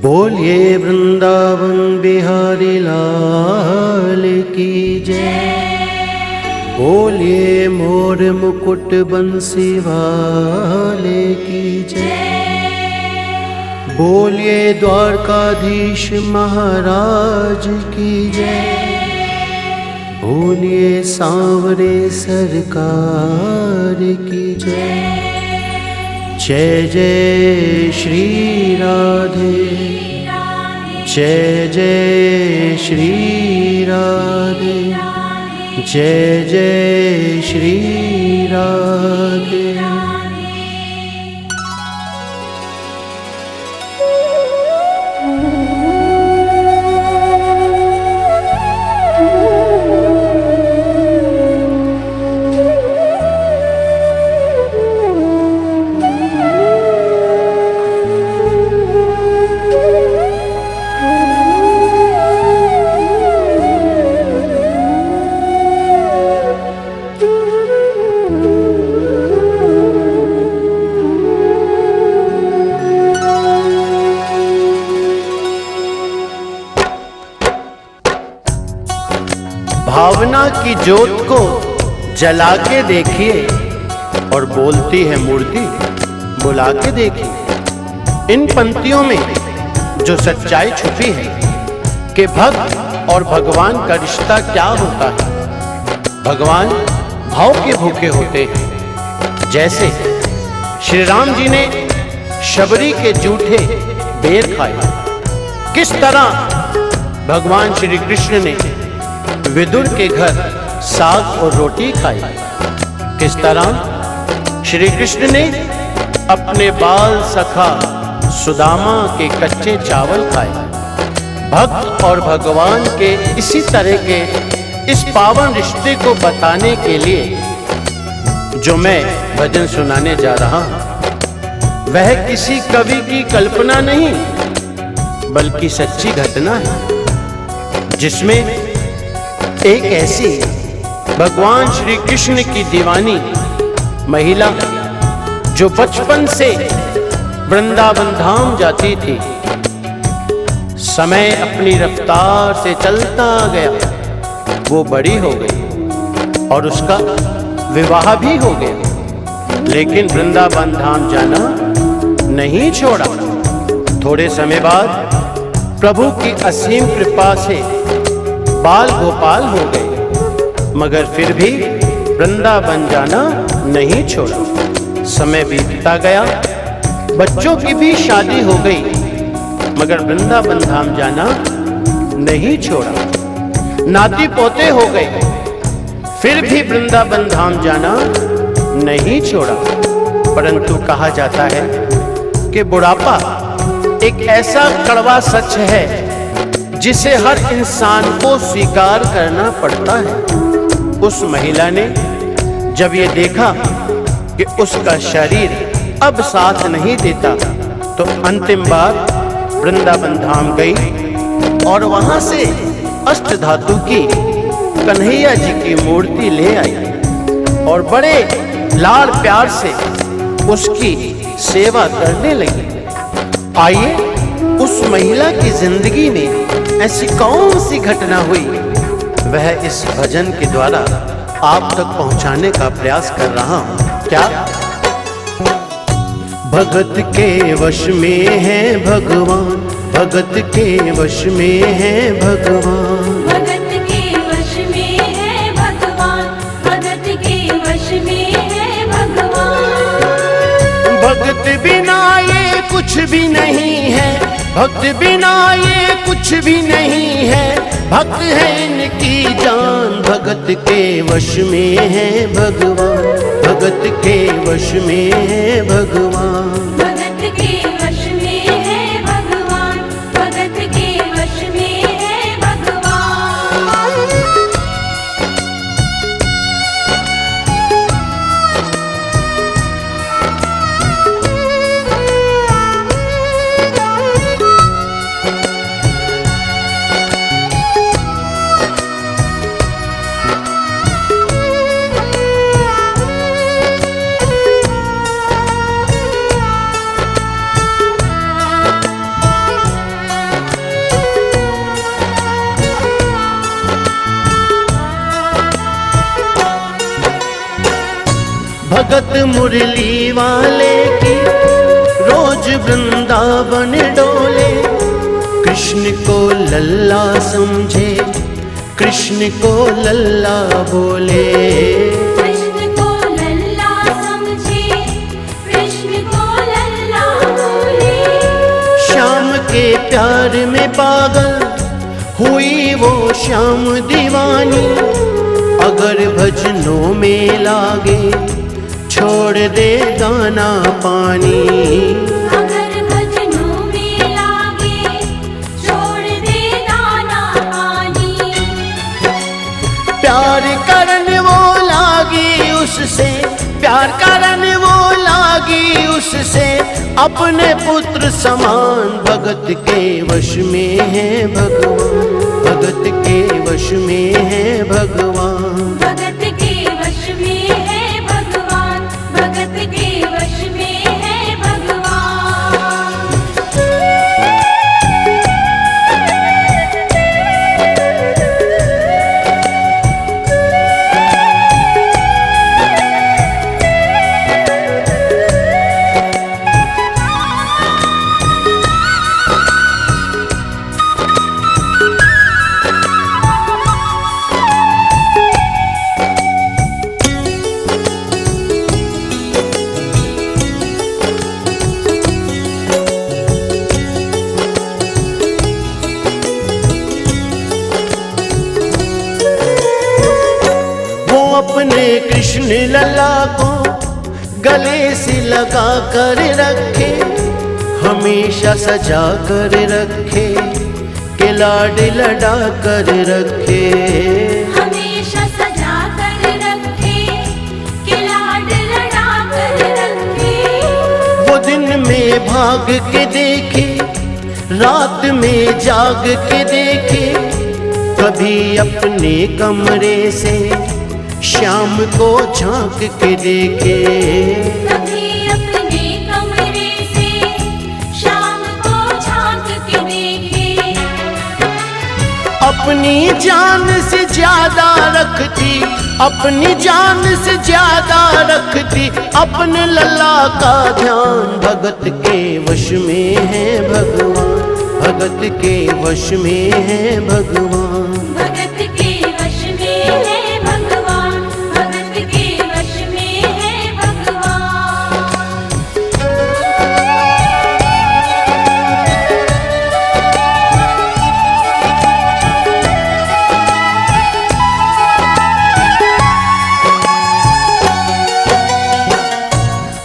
बोलिए वृंदावन बिहारी लाल की जय। बोलिए मोर मुकुट बंसी वाले की जय। बोलिए द्वारकाधीश महाराज की जय। बोलिए सांवरे सरकार की जय। जय जय श्री राधे, जय जय श्री राधे, जय जय श्री राधे। भावना की ज्योत को जला के देखिए और बोलती है मूर्ति बुला के देखिए। इन पंक्तियों में जो सच्चाई छुपी है कि भक्त और भगवान का रिश्ता क्या होता है। भगवान भाव के भूखे होते हैं। जैसे श्री राम जी ने शबरी के जूठे बेर खाए, किस तरह भगवान श्री कृष्ण ने विदुर के घर साग और रोटी खाई, किस तरह श्री कृष्ण ने अपने बाल सखा सुदामा के कच्चे चावल खाए। भक्त और भगवान के इसी तरह के इस पावन रिश्ते को बताने के लिए जो मैं भजन सुनाने जा रहा हूं, वह किसी कवि की कल्पना नहीं बल्कि सच्ची घटना है, जिसमें एक ऐसी भगवान श्री कृष्ण की दीवानी महिला जो बचपन से वृंदावन धाम जाती थी, समय अपनी रफ्तार से चलता गया, वो बड़ी हो गई और उसका विवाह भी हो गया, लेकिन वृंदावन धाम जाना नहीं छोड़ा। थोड़े समय बाद प्रभु की असीम कृपा से बाल गोपाल हो गए, मगर फिर भी वृंदावन जाना नहीं छोड़ा। समय बीतता गया, बच्चों की भी शादी हो गई, मगर वृंदावन धाम जाना नहीं छोड़ा। नाती पोते हो गए, फिर भी वृंदावन धाम जाना नहीं छोड़ा। परंतु कहा जाता है कि बुढ़ापा एक ऐसा कड़वा सच है जिसे हर इंसान को स्वीकार करना पड़ता है। उस महिला ने जब ये देखा कि उसका शरीर अब साथ नहीं देता, तो अंतिम बार वृंदावन धाम गई और वहां से अष्ट धातु की कन्हैया जी की मूर्ति ले आई और बड़े लाड़ प्यार से उसकी सेवा करने लगी। आइए उस महिला की जिंदगी में ऐसी कौन सी घटना हुई, वह इस भजन के द्वारा आप तक पहुंचाने का प्रयास कर रहा हूं। क्या भगत के वश में है भगवान, भगत के वश में है भगवान, भगत के वश में है भगवान, भगत के वश में है भगवान। भगत बिना ये कुछ भी नहीं है, भक्त बिना ये कुछ भी नहीं है, भक्त है इनकी जान। भगत के वश में है भगवान, भगत के वश में है भगवान, भगत के वश में है भगवान, भगत के वश में है भगवान। भगत मुरली वाले की रोज वृंदावन डोले। कृष्ण को लल्ला समझे, कृष्ण को लल्ला बोले। कृष्ण को लल्ला समझे, कृष्ण को लल्ला बोले। श्याम के प्यार में पागल हुई वो श्याम दीवानी। अगर भजनों में लागे छोड़ दे दाना पानी। अगर भजनों में लागे छोड़ दे दाना पानी। प्यार करन वो लागी उससे, प्यार करन वो लागी उससे। अपने पुत्र समान भगत के वश में है भगवान, भगत के वश में है भगवान। भगत के वश में है भगवान, भगत के वश में है भगवान। अपने कृष्ण लला को गले से लगा कर रखे, हमेशा सजा कर रखे, के लाड लड़ा कर रखे। हमेशा सजा कर रखे, के लाड लड़ा कर रखे। वो दिन में भाग के देखे, रात में जाग के देखे। कभी अपने कमरे से श्याम को झांक के देखे। कभी अपने कमरे से शाम को झांक के देखे। अपनी जान से ज्यादा रखती, अपनी जान से ज्यादा रखती अपने लल्ला का ध्यान। भगत के वश में है भगवान, भगत के वश में है भगवान। भगत के वश में है भगवान, भगत के वश में है भगवान।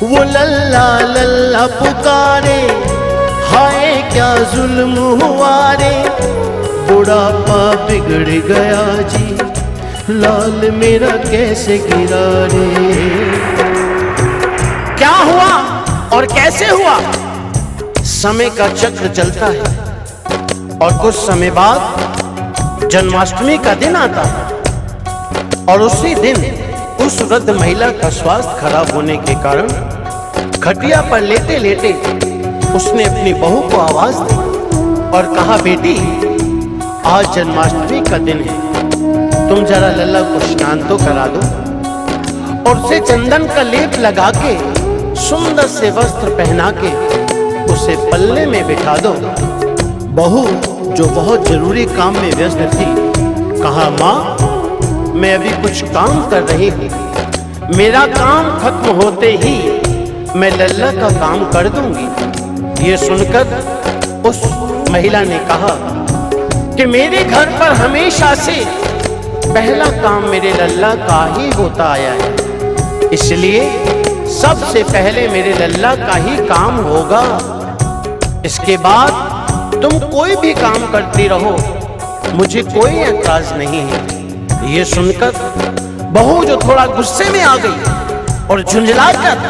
वो लल्ला लल्ला पुकारे, हाय क्या जुल्म हुआ रे। बुढ़ापा बिगड़ गया जी, लाल मेरा कैसे गिरा रे। क्या हुआ और कैसे हुआ? समय का चक्र चलता है और कुछ समय बाद जन्माष्टमी का दिन आता है। और उसी दिन उस वृद्ध महिला का स्वास्थ्य खराब होने के कारण खटिया पर लेटे लेटे उसने अपनी बहू को आवाज दी और कहा, बेटी आज जन्माष्टमी का दिन है, तुम जरा लल्ला को स्नान तो करा दो और उसे चंदन का लेप लगा के सुंदर से वस्त्र पहना के उसे पल्ले में बिठा दो। बहू जो बहुत जरूरी काम में व्यस्त थी कहा, माँ मैं अभी कुछ काम कर रही हूँ, मेरा काम खत्म होते ही मैं लल्ला का काम कर दूंगी। ये सुनकर उस महिला ने कहा कि मेरे घर पर हमेशा से पहला काम मेरे लल्ला का ही होता आया है, इसलिए सबसे पहले मेरे लल्ला का ही काम होगा। इसके बाद तुम कोई भी काम करती रहो, मुझे कोई एतराज नहीं है। ये सुनकर बहू जो थोड़ा गुस्से में आ गई और झुंझला जाता,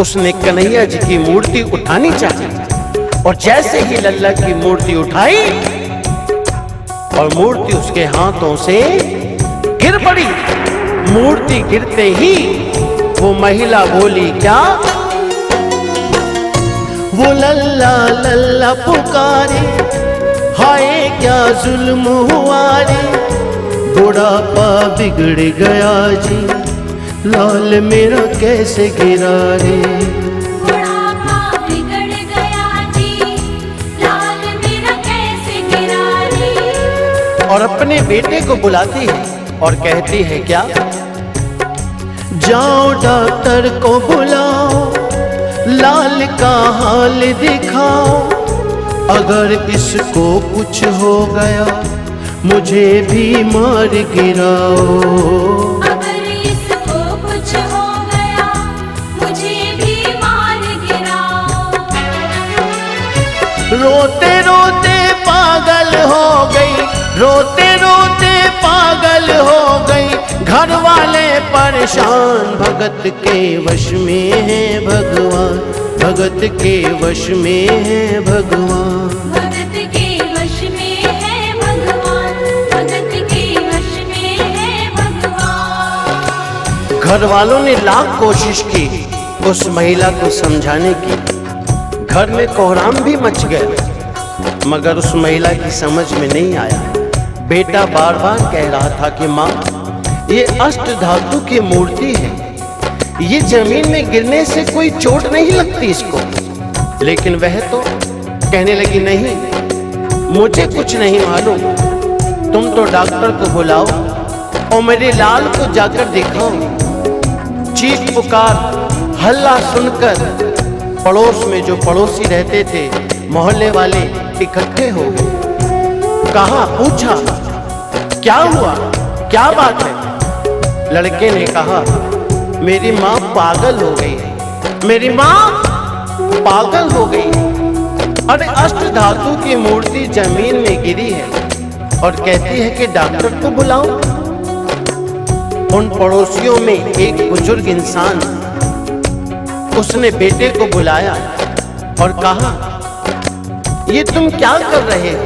उसने कन्हैया जी की मूर्ति उठानी चाहिए और जैसे ही लल्ला की मूर्ति उठाई और मूर्ति उसके हाथों से गिर पड़ी। मूर्ति गिरते ही वो महिला बोली, क्या? वो लल्ला लल्ला पुकारे, हाय क्या जुल्म हुआ रे। बुढ़ापा बिगड़ गया जी, लाल मेरा कैसे गिरा रे। बुढ़ापा बिगड़ गया जी, लाल मेरा कैसे गिरा रे। और अपने बेटे को बुलाती है और कहती है क्या, जाओ डॉक्टर को बुलाओ, लाल का हाल दिखाओ, अगर इसको कुछ हो गया मुझे भी मार गिराओ। अगर इसको कुछ हो गया मुझे भी मार गिराओ। रोते रोते पागल हो गई, रोते रोते पागल हो गई, घर वाले परेशान, भगत के वश में है भगवान, भगत के वश में है भगवान। भगत के वश में है भगवान, भगत के वश में है भगवान। घर वालों ने लाख कोशिश की उस महिला को समझाने की, घर में कोहराम भी मच गया, मगर उस महिला की समझ में नहीं आया। बेटा बार बार कह रहा था कि माँ, ये अष्ट धातु की मूर्ति है, ये जमीन में गिरने से कोई चोट नहीं लगती इसको। लेकिन वह तो कहने लगी, नहीं मुझे कुछ नहीं मालूम, तुम तो डॉक्टर को बुलाओ और मेरे लाल को जाकर दिखाओ। चीख पुकार हल्ला सुनकर पड़ोस में जो पड़ोसी रहते थे, मोहल्ले वाले इकट्ठे हो गए। कहा, पूछा क्या हुआ, क्या बात है। लड़के ने कहा, मेरी माँ पागल हो गई है, मेरी माँ पागल हो गई है। अरे अष्ट धातु की मूर्ति जमीन में गिरी है और कहती है कि डॉक्टर को बुलाओ। उन पड़ोसियों में एक बुजुर्ग इंसान, उसने बेटे को बुलाया और कहा, ये तुम क्या कर रहे हो,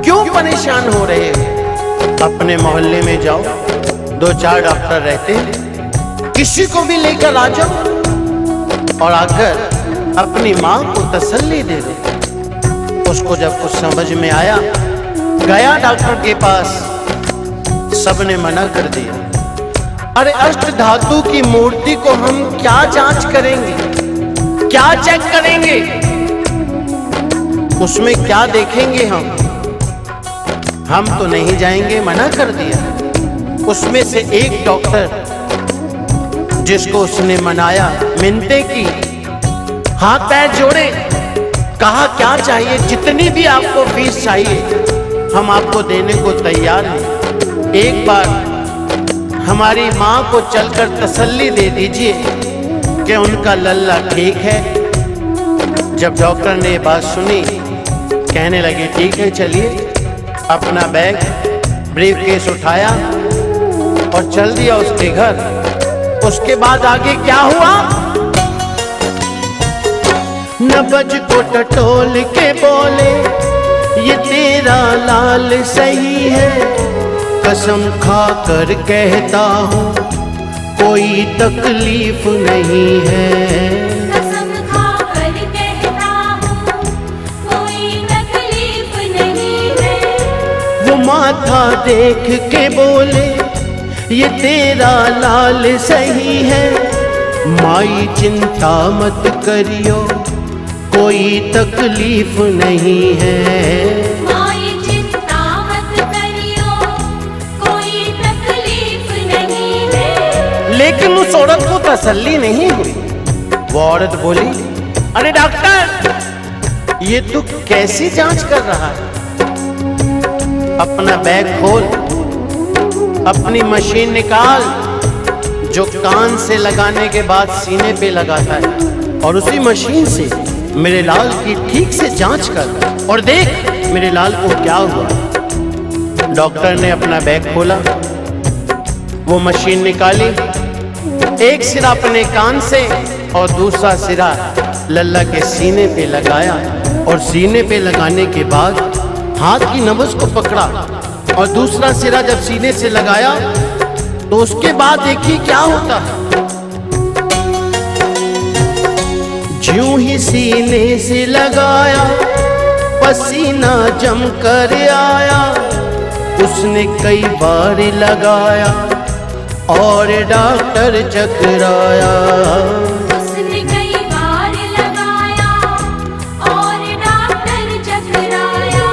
क्यों परेशान हो रहे हो। अपने मोहल्ले में जाओ, 2-4 डॉक्टर रहते हैं, किसी को भी लेकर आ जाओ और आकर अपनी माँ को तसल्ली दे दो। उसको जब कुछ समझ में आया, गया डॉक्टर के पास, सबने मना कर दिया। अरे अष्ट धातु की मूर्ति को हम क्या जांच करेंगे, क्या चेक करेंगे, उसमें क्या देखेंगे हम तो नहीं जाएंगे, मना कर दिया। उसमें से एक डॉक्टर जिसको उसने मनाया, मिन्नतें की, हाथ पैर जोड़े, कहा क्या चाहिए, जितनी भी आपको फीस चाहिए हम आपको देने को तैयार हैं। एक बार हमारी माँ को चलकर तसल्ली दे दीजिए कि उनका लल्ला ठीक है। जब डॉक्टर ने बात सुनी, कहने लगे ठीक है चलिए। अपना बैग ब्रीफकेस उठाया और चल दिया उसके घर। उसके बाद आगे क्या हुआ, नबज को टटोल के बोले, ये तेरा लाल सही है, कसम खा कर कहता हूँ कोई तकलीफ नहीं है। कसम खा कर कहता हूँ कोई तकलीफ नहीं है। वो माथा देख के बोले, ये तेरा लाल सही है, माई चिंता मत करियो कोई तकलीफ नहीं है। माई चिंता मत करियो कोई तकलीफ नहीं है। लेकिन उस औरत को तसल्ली नहीं हुई। वो औरत बोली, अरे डॉक्टर ये तू कैसी जांच कर रहा है। अपना बैग खोल, अपनी मशीन निकाल जो कान से लगाने के बाद सीने पे लगाता है, और उसी मशीन से मेरे लाल की ठीक से जांच कर और देख मेरे लाल को क्या हुआ। डॉक्टर ने अपना बैग खोला, वो मशीन निकाली, एक सिरा अपने कान से और दूसरा सिरा लल्ला के सीने पे लगाया, और सीने पे लगाने के बाद हाथ की नब्ज को पकड़ा और दूसरा सिरा जब सीने से लगाया तो उसके बाद देखिए क्या होता है। ज्यों ही सीने से लगाया पसीना जम कर आया, उसने कई बार लगाया और डॉक्टर चकराया। उसने कई बार लगाया और डॉक्टर चकराया।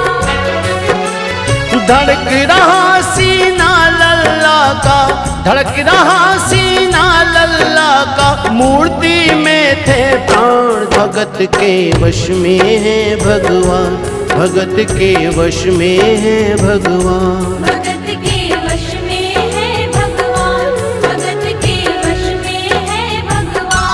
धड़क रहा सीना लल्ला का, धड़क रहा सीना लल्ला का, मूर्ति में थे प्राण भगत के वश में है भगवान, भगत के वश में है भगवान। भगत के वश में है भगवान, भगत के वश में है भगवान।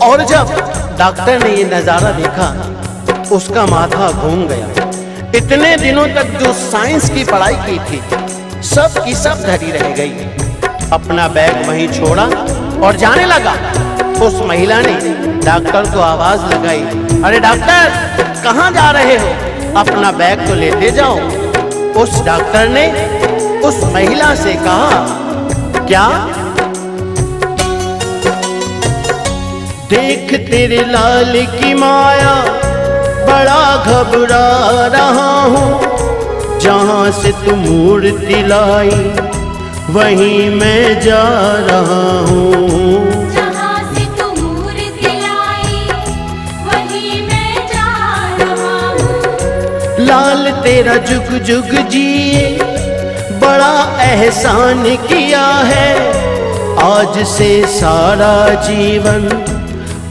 और जब डॉक्टर ने ये नजारा देखा, उसका माथा घूम गया। इतने दिनों तक जो साइंस की पढ़ाई की थी, सब की सब धरी रह गई। अपना बैग वहीं छोड़ा और जाने लगा। उस महिला ने डॉक्टर को आवाज लगाई, अरे डॉक्टर कहाँ जा रहे हो, अपना बैग तो लेते जाओ। उस डॉक्टर ने उस महिला से कहा, क्या? देख तेरे लाल की माया, बड़ा घबरा रहा हूँ। जहाँ से तू मूर्ति लाई, वहीं मैं जा रहा हूँ। जहाँ से तू मूर्ति लाई, वहीं मैं जा रहा हूँ। लाल तेरा जुग जुग जिए, बड़ा एहसान किया है। आज से सारा जीवन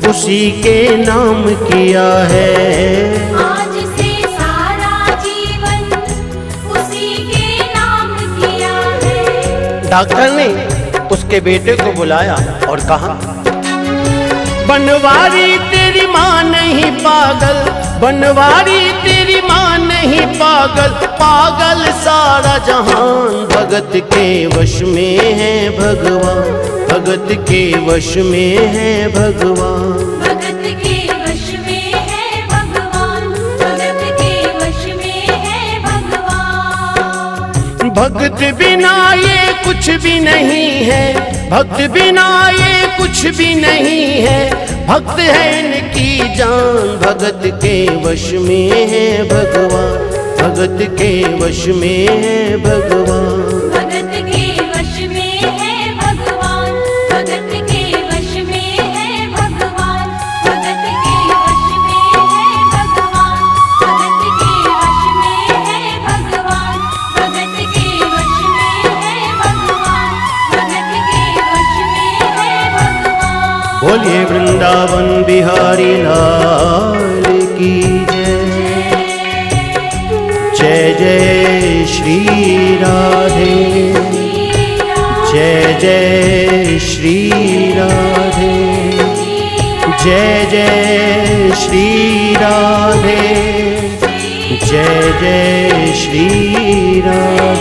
उसी के नाम किया है। आज से सारा जीवन उसी के नाम किया है। डॉक्टर ने उसके बेटे को बुलाया और कहा, बनवारी तेरी माँ नहीं पागल, बनवारी तेरी माँ नहीं पागल, पागल सारा जहान। भगत के वश में है भगवान, भगत के वश में है भगवान। भगत के वश में है भगवान, भगत के वश में है भगवान। भक्त बिना ये कुछ भी नहीं है, भक्त बिना ये कुछ भी नहीं है। भक्त है इनकी जान, भगत के वश में है भगवान, भगत के वश में है भगवान। भगत के वश में है भगवान, भगत के वश में है भगवान। भगत के वश में है भगवान, भगत के वश में है भगवान। भगत के वश में है भगवान, भगत के वश में है भगवान। बोलिए वृंदावन बिहारी लाल की जय, जय जय श्री राधे, जय जय श्री राधे, जय जय श्री राधे, जय जय श्री राधे।